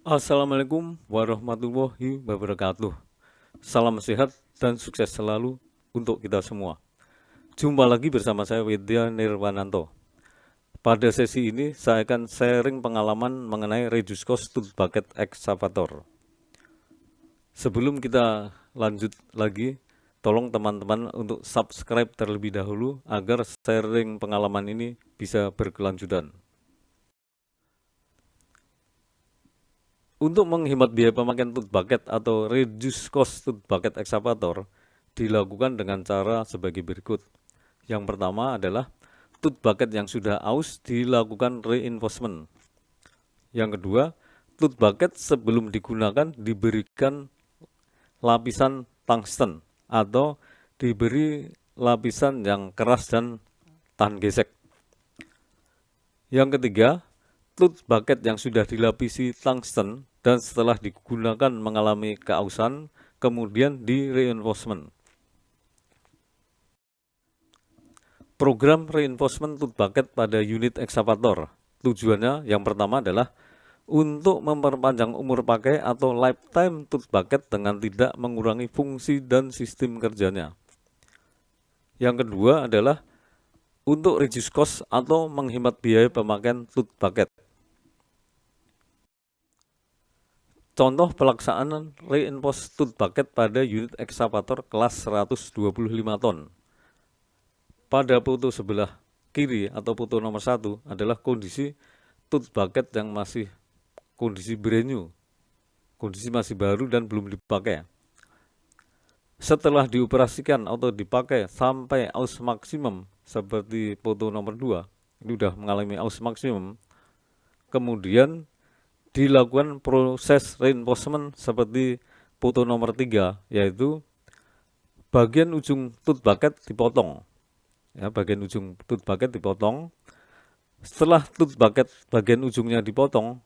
Assalamualaikum warahmatullahi wabarakatuh. Salam sehat dan sukses selalu untuk kita semua. Jumpa lagi bersama saya Widya Nirwananto. Pada sesi ini saya akan sharing pengalaman mengenai Reduce Cost Tooth Bucket Excavator. Sebelum kita lanjut lagi, tolong teman-teman untuk subscribe terlebih dahulu agar sharing pengalaman ini bisa berkelanjutan. Untuk menghemat biaya pemakaian tooth bucket atau reduce cost tooth bucket excavator dilakukan dengan cara sebagai berikut. Yang pertama adalah tooth bucket yang sudah aus dilakukan reinforcement. Yang kedua, tooth bucket sebelum digunakan diberikan lapisan tungsten atau diberi lapisan yang keras dan tahan gesek. Yang ketiga, tooth bucket yang sudah dilapisi tungsten dan setelah digunakan mengalami keausan, kemudian di reinforcement. Program reinforcement tooth bucket pada unit excavator, tujuannya yang pertama adalah untuk memperpanjang umur pakai atau lifetime tooth bucket dengan tidak mengurangi fungsi dan sistem kerjanya. Yang kedua adalah untuk reduce cost atau menghemat biaya pemakaian tooth bucket. Contoh pelaksanaan reinforced tooth bucket pada unit excavator kelas 125 ton. Pada foto sebelah kiri atau foto nomor 1 adalah kondisi tooth bucket yang masih kondisi brand new, kondisi masih baru dan belum dipakai. Setelah dioperasikan atau dipakai sampai aus maksimum seperti foto nomor 2, ini sudah mengalami aus maksimum, kemudian dilakukan proses reinforcement seperti foto nomor 3, yaitu bagian ujung tooth bucket dipotong. Ya, bagian ujung tooth bucket dipotong. Setelah tooth bucket bagian ujungnya dipotong,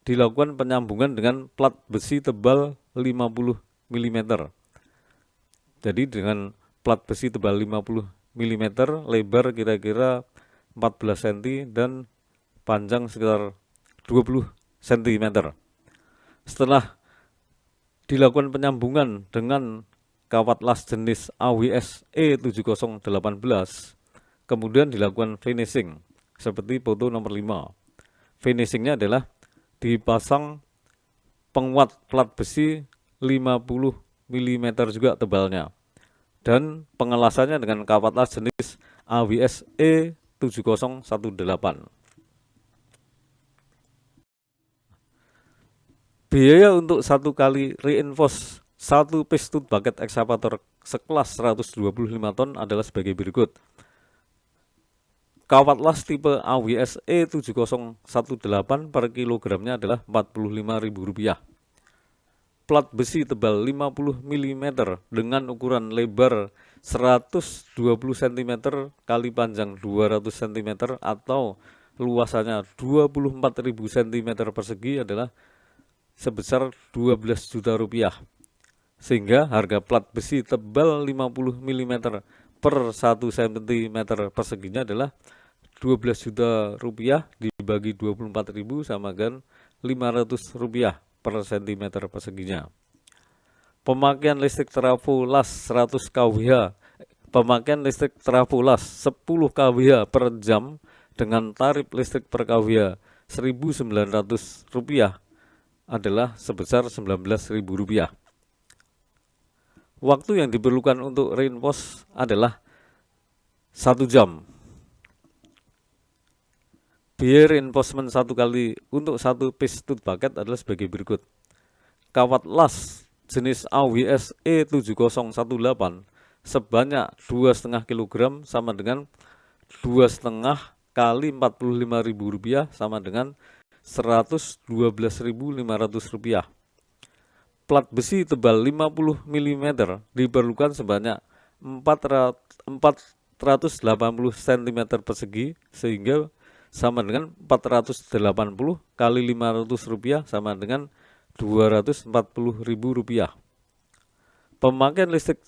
dilakukan penyambungan dengan plat besi tebal 50 mm. Jadi dengan plat besi tebal 50 mm, lebar kira-kira 14 cm dan panjang sekitar 20 cm. Setelah dilakukan penyambungan dengan kawat las jenis AWS E7018, kemudian dilakukan finishing seperti foto nomor 5. Finishingnya adalah dipasang penguat plat besi 50 mm juga tebalnya, dan pengelasannya dengan kawat las jenis AWS E7018. Biaya untuk satu kali reinforce satu piece tooth bucket excavator sekelas 125 ton adalah sebagai berikut. Kawat las tipe AWS E7018 per kilogramnya adalah Rp45.000. Plat besi tebal 50 mm dengan ukuran lebar 120 cm kali panjang 200 cm atau luasannya 24.000 cm persegi adalah sebesar Rp12 juta, sehingga harga plat besi tebal 50 mm per 1 cm perseginya adalah Rp12 juta dibagi 24.000 sama dengan Rp500 per cm perseginya. Pemakaian listrik trafo las 100 kWh, pemakaian listrik trafo las 10 kWh per jam dengan tarif listrik per kWh Rp1.900 adalah sebesar Rp19.000. Waktu yang diperlukan untuk reinforce adalah 1 jam. Biaya reinforcement satu kali untuk satu piece tooth bucket adalah sebagai berikut. Kawat las jenis AWS E7018 sebanyak 2,5 kg sama dengan 2,5 kali Rp45.000 sama dengan Rp112.500. Plat besi tebal 50 mm diperlukan sebanyak 480 cm persegi sehingga sama dengan 480 kali Rp500 sama dengan Rp240.000. Pemakaian listrik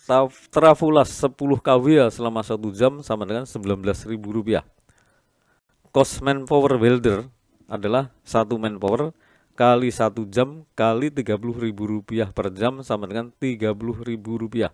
trafo las 10 kWh selama 1 jam sama dengan Rp19.000. Cost manpower welder adalah 1 manpower kali 1 jam kali Rp30.000 per jam sama dengan Rp30.000.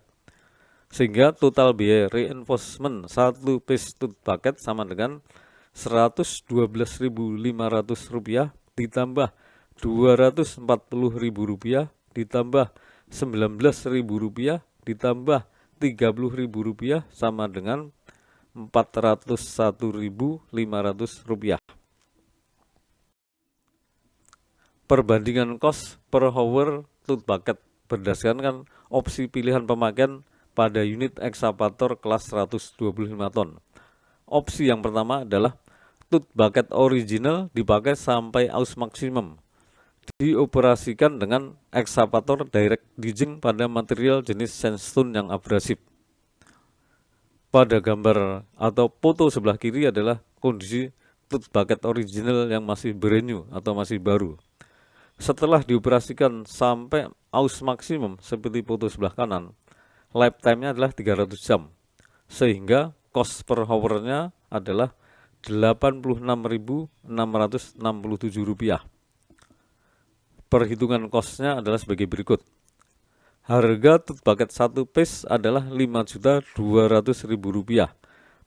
Sehingga total biaya reinforcement 1 piece tooth bucket sama dengan Rp112.500 ditambah Rp240.000 ditambah Rp19.000 ditambah Rp30.000 sama dengan Rp401.500. Perbandingan cost per hour tooth bucket berdasarkan opsi pilihan pemakaian pada unit ekskavator kelas 125 ton. Opsi yang pertama adalah tooth bucket original dipakai sampai aus maksimum. Dioperasikan dengan ekskavator direct digging pada material jenis sandstone yang abrasif. Pada gambar atau foto sebelah kiri adalah kondisi tooth bucket original yang masih brand new atau masih baru. Setelah dioperasikan sampai aus maksimum seperti foto sebelah kanan, lifetime-nya adalah 300 jam, sehingga cost per hour-nya adalah Rp86.667. Perhitungan cost-nya adalah sebagai berikut. Harga tooth bucket 1 piece adalah Rp5.200.000.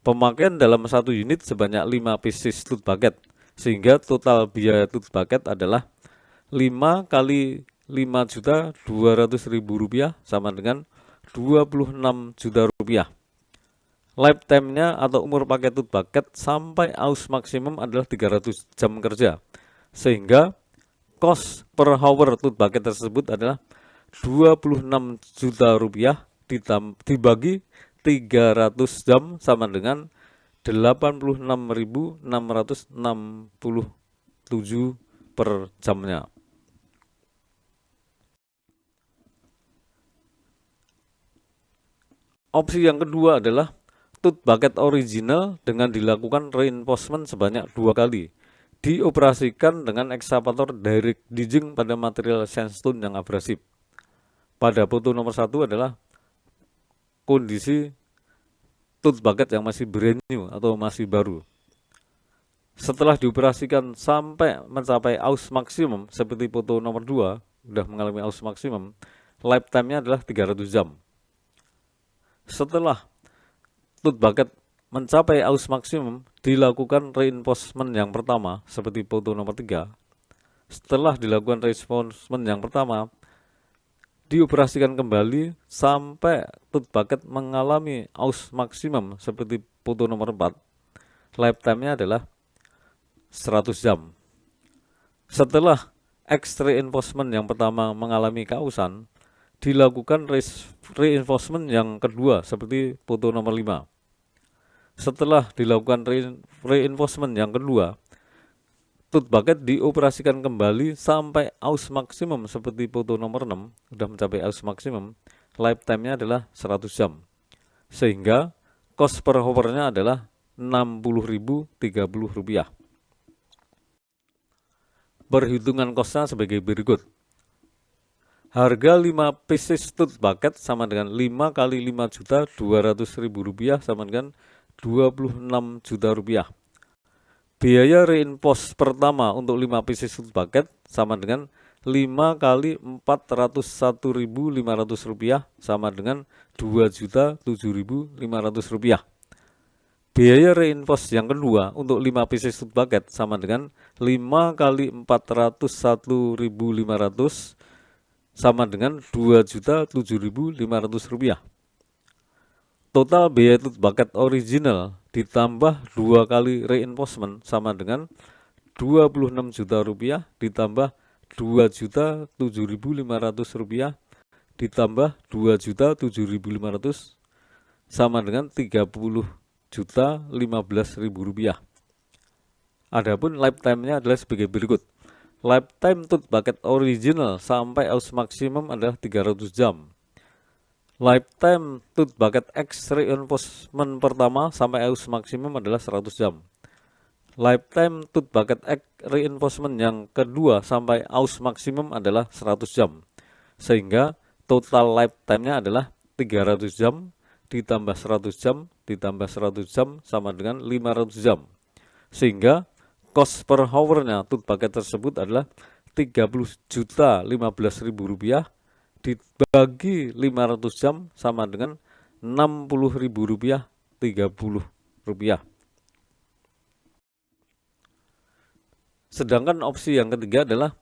Pemakaian dalam satu unit sebanyak 5 pieces tooth bucket, sehingga total biaya tooth bucket adalah 5 kali Rp5.200.000 sama dengan Rp26 juta. Lifetime-nya atau umur pakai tooth bucket sampai aus maksimum adalah 300 jam kerja, sehingga cost per hour tooth bucket tersebut adalah Rp26 juta dibagi 300 jam sama dengan 86.667 per jamnya. Opsi yang kedua adalah tooth bucket original dengan dilakukan reinforcement sebanyak 2 kali. Dioperasikan dengan ekskavator direct digging pada material sandstone yang abrasif. Pada foto nomor 1 adalah kondisi tooth bucket yang masih brand new atau masih baru. Setelah dioperasikan sampai mencapai aus maksimum seperti foto nomor 2, sudah mengalami aus maksimum, lifetime-nya adalah 300 jam. Setelah tooth bucket mencapai aus maksimum, dilakukan reinforcement yang pertama seperti foto nomor 3. Setelah dilakukan reinforcement yang pertama, dioperasikan kembali sampai tooth bucket mengalami aus maksimum seperti foto nomor 4. Lifetime-nya adalah 100 jam. Setelah reinforcement yang pertama mengalami keausan, dilakukan reinforcement yang kedua seperti foto nomor 5. Setelah dilakukan reinforcement yang kedua, tooth bucket dioperasikan kembali sampai aus maksimum seperti foto nomor 6, sudah mencapai aus maksimum, lifetime-nya adalah 100 jam. Sehingga cost per hour-nya adalah Rp60.030. Perhitungan cost-nya sebagai berikut. Harga 5 pieces tooth bucket sama dengan 5 kali Rp5.200.000 sama dengan Rp26 juta. Biaya reinforce pertama untuk 5 pieces tooth bucket sama dengan 5 kali Rp401.500 sama dengan Rp2.007.500. Biaya reinforce yang kedua untuk 5 pieces tooth bucket sama dengan 5 kali Rp401.500 sama dengan Rp2.007.500. Total biaya tooth bucket original ditambah 2 kali reinforcement sama dengan Rp26 juta ditambah Rp2.007.500 ditambah Rp2.007.500 sama dengan Rp30.015.000. Adapun lifetime-nya adalah sebagai berikut. Lifetime tooth bucket original sampai aus maksimum adalah 300 jam. Lifetime tooth bucket X reinforcement pertama sampai aus maksimum adalah 100 jam. Lifetime tooth bucket X reinforcement yang kedua sampai aus maksimum adalah 100 jam. Sehingga total lifetime-nya adalah 300 jam ditambah 100 jam ditambah 100 jam sama dengan 500 jam. Sehingga cost per hour-nya tooth bucket tersebut adalah 30.015.000 rupiah dibagi 500 jam sama dengan 60.000 rupiah, 30 rupiah. Sedangkan opsi yang ketiga adalah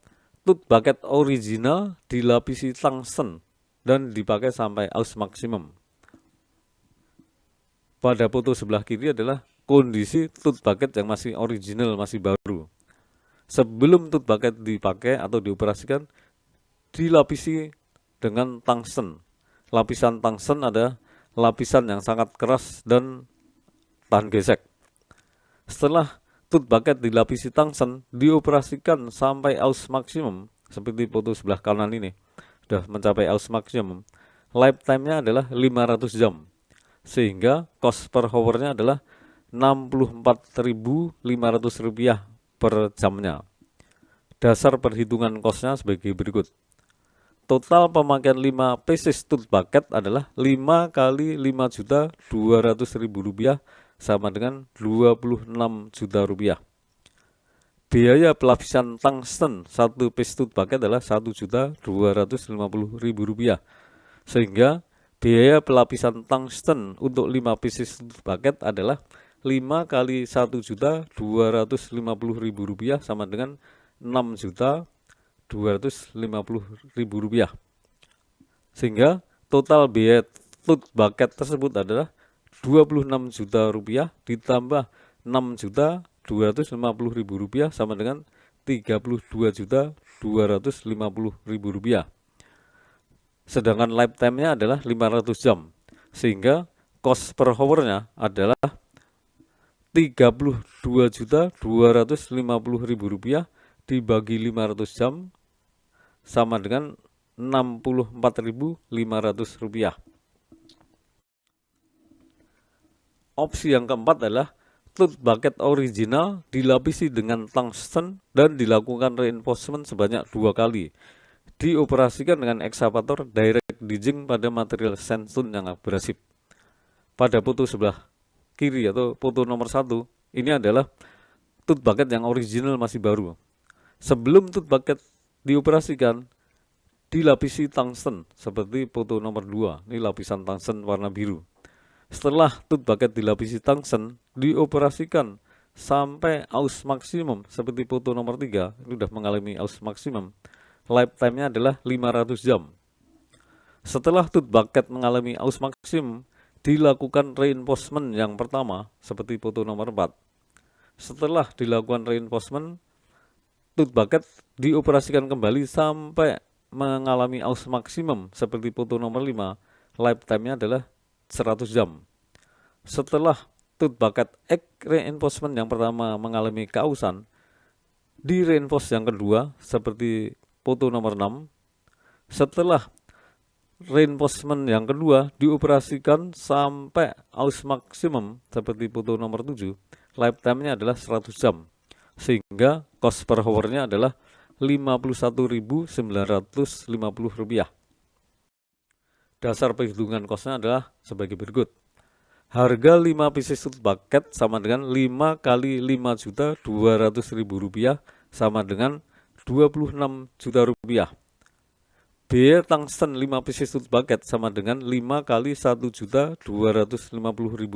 tooth bucket original dilapisi tungsten dan dipakai sampai aus maksimum. Pada foto sebelah kiri adalah kondisi tooth bucket yang masih original, masih baru. Sebelum tooth bucket dipakai atau dioperasikan, dilapisi dengan tungsten. Lapisan tungsten ada lapisan yang sangat keras dan tahan gesek. Setelah tooth bucket dilapisi tungsten, dioperasikan sampai aus maksimum, seperti foto sebelah kanan ini, sudah mencapai aus maksimum. Lifetime-nya adalah 500 jam, sehingga cost per hour-nya adalah Rp64.500 per jamnya. Dasar perhitungan cost-nya sebagai berikut. Total pemakaian 5 pieces tooth bucket adalah 5 kali 5.200.000 rupiah sama dengan 26 juta rupiah. Biaya pelapisan tungsten 1 piece tooth bucket adalah 1.250.000 rupiah. Sehingga biaya pelapisan tungsten untuk 5 pieces tooth bucket adalah 5 kali 1.250.000 rupiah sama dengan 6.250.000 rupiah. Sehingga total biaya tooth bucket tersebut adalah 26 juta rupiah ditambah 6.250.000 rupiah sama dengan 32.250.000 rupiah. Sedangkan lifetime-nya adalah 500 jam, sehingga cost per hour-nya adalah 32.250.000 rupiah dibagi 500 jam sama dengan 64.500 rupiah. Opsi yang keempat adalah tooth bucket original dilapisi dengan tungsten dan dilakukan reinforcement sebanyak 2 kali. Dioperasikan dengan ekskavator direct digging pada material sandstone yang abrasif. Pada foto sebelah kiri atau foto nomor 1, ini adalah tooth bucket yang original masih baru. Sebelum tooth bucket dioperasikan, dilapisi tungsten seperti foto nomor 2. Ini lapisan tungsten warna biru. Setelah tooth bucket dilapisi tungsten, dioperasikan sampai aus maksimum seperti foto nomor 3. Ini sudah mengalami aus maksimum. Lifetime-nya adalah 500 jam. Setelah tooth bucket mengalami aus maksimum, dilakukan reinforcement yang pertama seperti foto nomor 4. Setelah dilakukan reinforcement, tooth bucket dioperasikan kembali sampai mengalami aus maksimum seperti foto nomor 5. Lifetime-nya adalah 100 jam. Setelah tooth bucket egg reinforcement yang pertama mengalami keausan, di reinforce yang kedua seperti foto nomor 6. Setelah reinforcement yang kedua dioperasikan sampai aus maksimum seperti foto nomor 7, lifetime-nya adalah 100 jam, sehingga cost per hour-nya adalah Rp51.950. Dasar perhitungan cost-nya adalah sebagai berikut. Harga 5 pieces tooth bucket sama dengan 5 kali 5.200.000 rupiah sama dengan 26 juta rupiah. Biaya tungsten 5 pieces tooth bucket sama dengan 5 kali 1.250.000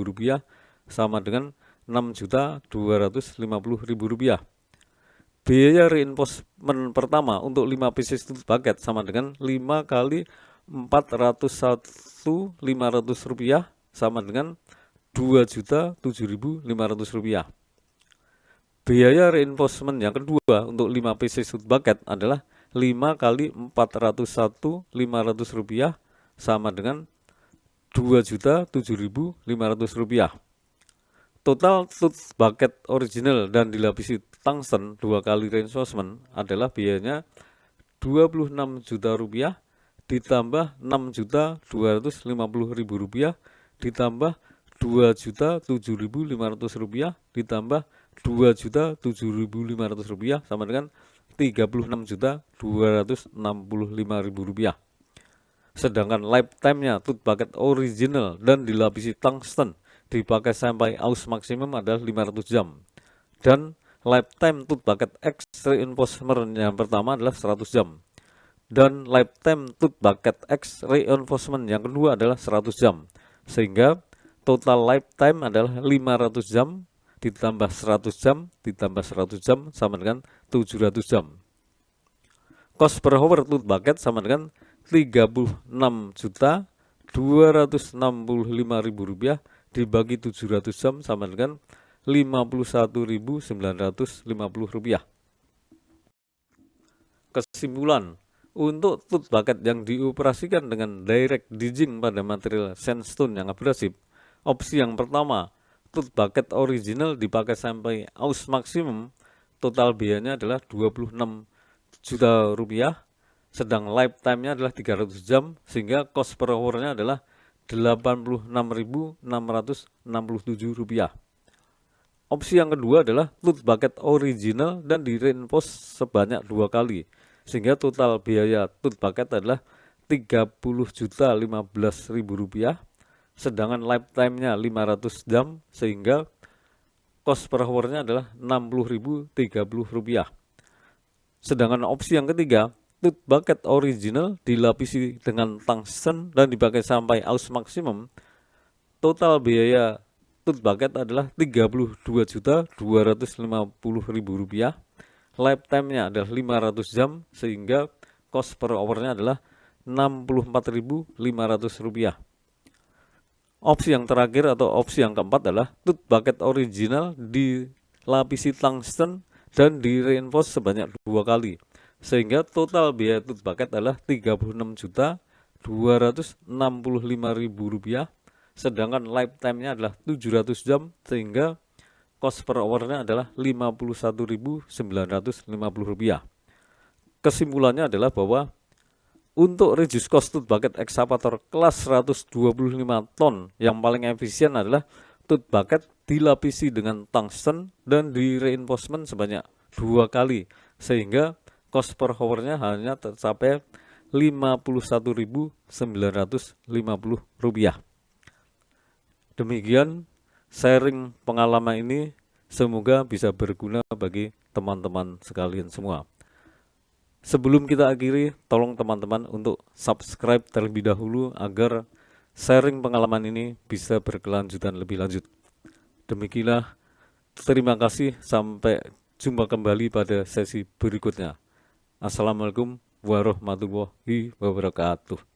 rupiah sama dengan 6.250.000 rupiah. Biaya reinforcement pertama untuk 5 pieces tooth bucket sama dengan 5 kali 401.500 rupiah sama dengan 2.007.500 rupiah. Biaya reinforcement yang kedua untuk 5 pieces tooth bucket adalah 5 kali 401.500 rupiah sama dengan 2.007.500 rupiah. Total tooth bucket original dan dilapisi tungsten 2 kali reinforcement adalah biayanya 26 juta rupiah ditambah 6.250.000 rupiah ditambah 2.007.500 rupiah ditambah 2.007.500 rupiah sama dengan 36.265.000 rupiah. Sedangkan lifetime-nya tooth bucket original dan dilapisi tungsten dipakai sampai aus maksimum adalah 500 jam dan lifetime tooth bucket X reinforcement yang pertama adalah 100 jam. Dan lifetime tooth bucket X reinforcement yang kedua adalah 100 jam. Sehingga total lifetime adalah 500 jam ditambah 100 jam ditambah 100 jam sama dengan 700 jam. Cost per hour tooth bucket sama dengan Rp36.265.000 dibagi 700 jam sama dengan Rp51.950. Kesimpulan, untuk tooth bucket yang dioperasikan dengan direct ditching pada material sandstone yang abrasif, opsi yang pertama, tooth bucket original dipakai sampai aus maksimum, total biayanya adalah Rp26 juta, sedang lifetime-nya adalah 300 jam, sehingga cost per hour-nya adalah Rp86.667. Opsi yang kedua adalah tooth bucket original dan di reinforce sebanyak 2 kali, sehingga total biaya tooth bucket adalah Rp30.015.000, sedangkan lifetime-nya 500 jam, sehingga cost per hour-nya adalah Rp60.030. Sedangkan opsi yang ketiga, tooth bucket original dilapisi dengan tungsten dan dipakai sampai aus maksimum, total biaya tooth bucket adalah Rp32.250.000, lifetime-nya adalah 500 jam, sehingga cost per hour-nya adalah Rp64.500. Opsi yang terakhir atau opsi yang keempat adalah tooth bucket original dilapisi tungsten dan di reinforce sebanyak 2 kali, sehingga total biaya tooth bucket adalah Rp36.265.000, sedangkan lifetime-nya adalah 700 jam, sehingga cost per hour-nya adalah Rp51.950. Kesimpulannya adalah bahwa untuk reduce cost tooth bucket excavator kelas 125 ton yang paling efisien adalah tooth bucket dilapisi dengan tungsten dan di reinforcement sebanyak 2 kali, sehingga cost per hour-nya hanya tercapai Rp51.950. Demikian sharing pengalaman ini, semoga bisa berguna bagi teman-teman sekalian semua. Sebelum kita akhiri, tolong teman-teman untuk subscribe terlebih dahulu agar sharing pengalaman ini bisa berkelanjutan lebih lanjut. Demikianlah, terima kasih, sampai jumpa kembali pada sesi berikutnya. Assalamualaikum warahmatullahi wabarakatuh.